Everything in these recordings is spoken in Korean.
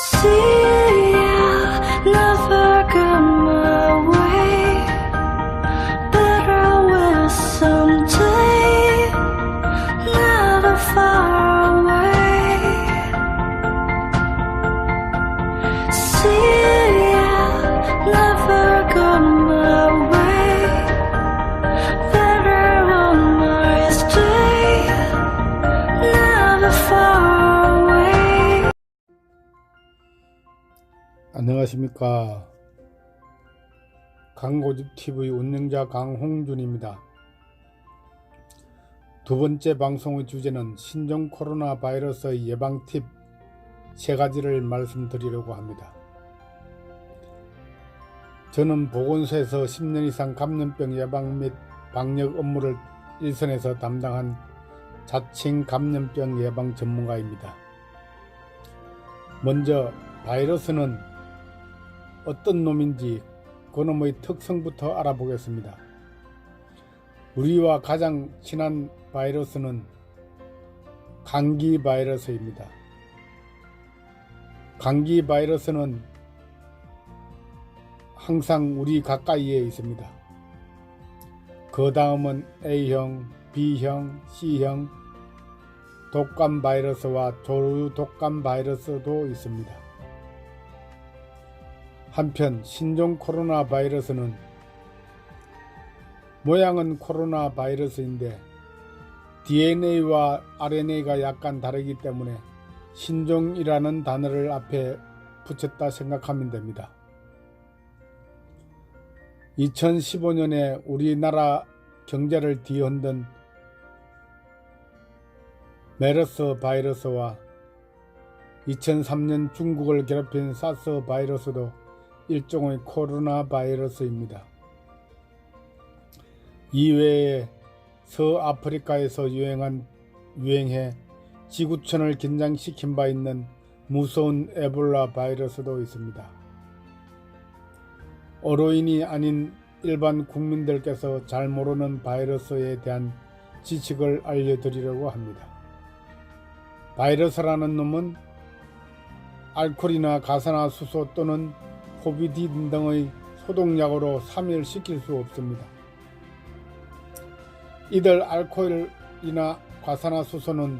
See, I'll never get my way, but I will someday, never far away. See, I'll never get my way, better one more day, never far away. 안녕하십니까. 강고집TV 운영자 강홍준입니다. 두 번째 방송의 주제는 신종 코로나 바이러스의 예방 팁 3가지를 말씀드리려고 합니다. 저는 보건소에서 10년 이상 감염병 예방 및 방역 업무를 일선에서 담당한 자칭 감염병 예방 전문가입니다. 먼저 바이러스는 어떤 놈인지 그놈의 특성부터 알아보겠습니다. 우리와 가장 친한 바이러스는 감기 바이러스입니다. 감기 바이러스는 항상 우리 가까이에 있습니다. 그 다음은 A형, B형, C형 독감 바이러스와 조류 독감 바이러스도 있습니다. 한편 신종 코로나 바이러스는 모양은 코로나 바이러스인데 DNA와 RNA가 약간 다르기 때문에 신종이라는 단어를 앞에 붙였다 생각하면 됩니다. 2015년에 우리나라 경제를 뒤흔든 메르스 바이러스와 2003년 중국을 괴롭힌 사스 바이러스도 일종의 코로나 바이러스입니다. 이외에 서아프리카에서 유행해 지구촌을 긴장시킨 바 있는 무서운 에볼라 바이러스도 있습니다. 어로인이 아닌 일반 국민들께서 잘 모르는 바이러스에 대한 지식을 알려드리려고 합니다. 바이러스라는 놈은 알코올이나 가산화수소 또는 포비딘 등의 소독약으로 사멸시킬 수 없습니다. 이들 알코올이나 가산화수소는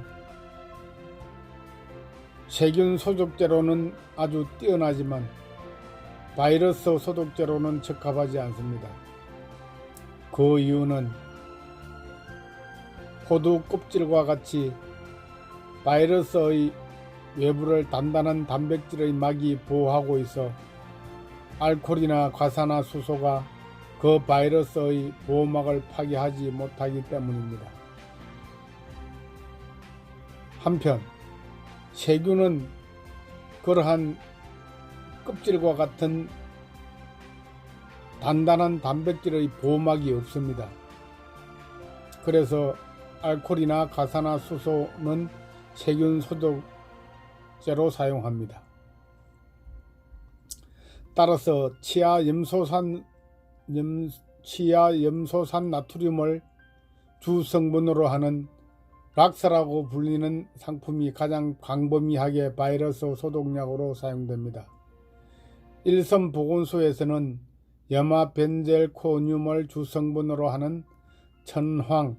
세균 소독제로는 아주 뛰어나지만 바이러스 소독제로는 적합하지 않습니다. 그 이유는 호두 껍질과 같이 바이러스의 외부를 단단한 단백질의 막이 보호하고 있어 알코올이나 가산화수소가 그 바이러스의 보호막을 파괴하지 못하기 때문입니다. 한편 세균은 그러한 껍질과 같은 단단한 단백질의 보호막이 없습니다. 그래서 알코올이나 가산화수소는 세균 소독제로 사용합니다. 따라서 치아 염소산 나트륨을 주 성분으로 하는 락사라고 불리는 상품이 가장 광범위하게 바이러스 소독약으로 사용됩니다. 일선 보건소에서는 염화 벤젤코늄을 주 성분으로 하는 천황,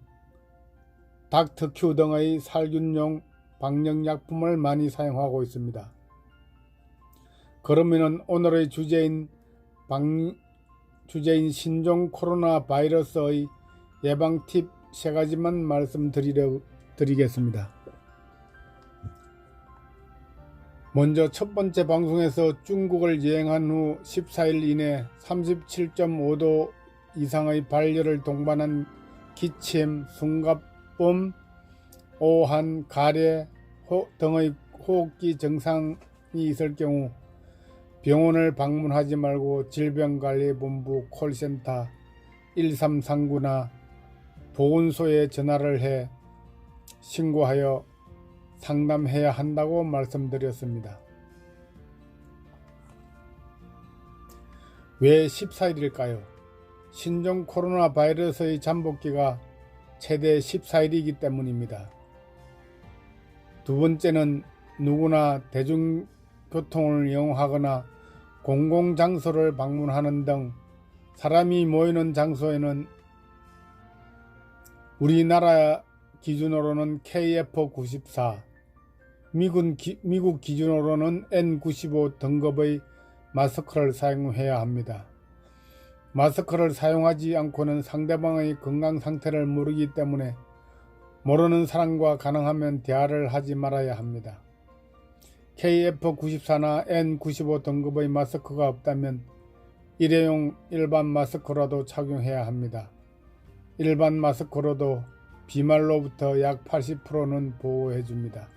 닥터큐 등의 살균용 방역약품을 많이 사용하고 있습니다. 그러면 오늘의 주제인 신종 코로나 바이러스의 예방 팁 3가지만 말씀드리겠습니다. 먼저 첫 번째 방송에서 중국을 여행한 후 14일 이내 37.5도 이상의 발열을 동반한 기침, 숨가쁨, 오한, 가래 등의 호흡기 증상이 있을 경우 병원을 방문하지 말고 질병관리본부 콜센터 1339나 보건소에 전화를 해 신고하여 상담해야 한다고 말씀드렸습니다. 왜 14일일까요? 신종 코로나 바이러스의 잠복기가 최대 14일이기 때문입니다. 두 번째는 누구나 교통을 이용하거나 공공장소를 방문하는 등 사람이 모이는 장소에는 우리나라 기준으로는 KF94, 미국 기준으로는 N95 등급의 마스크를 사용해야 합니다. 마스크를 사용하지 않고는 상대방의 건강 상태를 모르기 때문에 모르는 사람과 가능하면 대화를 하지 말아야 합니다. KF94나 N95 등급의 마스크가 없다면 일회용 일반 마스크라도 착용해야 합니다. 일반 마스크로도 비말로부터 약 80%는 보호해줍니다.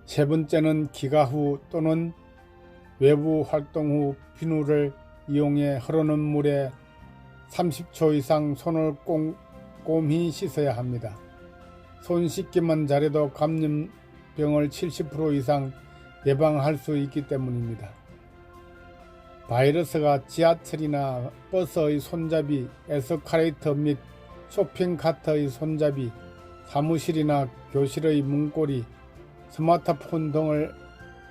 세 번째는 기가 후 또는 외부 활동 후 비누를 이용해 흐르는 물에 30초 이상 손을 꼼꼼히 씻어야 합니다. 손 씻기만 잘해도 감염병을 70% 이상 예방할 수 있기 때문입니다. 바이러스가 지하철이나 버스의 손잡이, 에스컬레이터 및 쇼핑카트의 손잡이, 사무실이나 교실의 문고리, 스마트폰 등을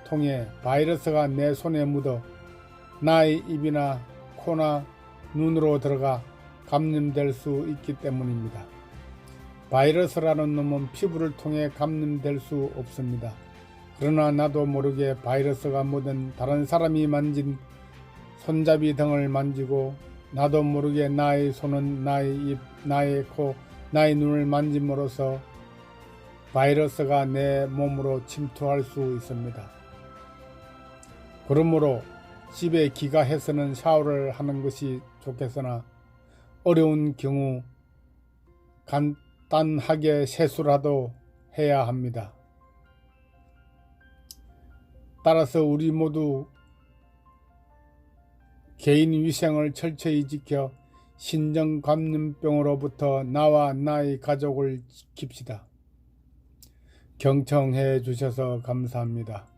통해 바이러스가 내 손에 묻어 나의 입이나 코나 눈으로 들어가 감염될 수 있기 때문입니다. 바이러스라는 놈은 피부를 통해 감염될 수 없습니다. 그러나 나도 모르게 바이러스가 묻은 다른 사람이 만진 손잡이 등을 만지고 나도 모르게 나의 손은 나의 입, 나의 코, 나의 눈을 만짐으로써 바이러스가 내 몸으로 침투할 수 있습니다. 그러므로 집에 귀가해서는 샤워를 하는 것이 좋겠으나 어려운 경우 간단하게 세수라도 해야 합니다. 따라서 우리 모두 개인 위생을 철저히 지켜 신종 감염병으로부터 나와 나의 가족을 지킵시다. 경청해 주셔서 감사합니다.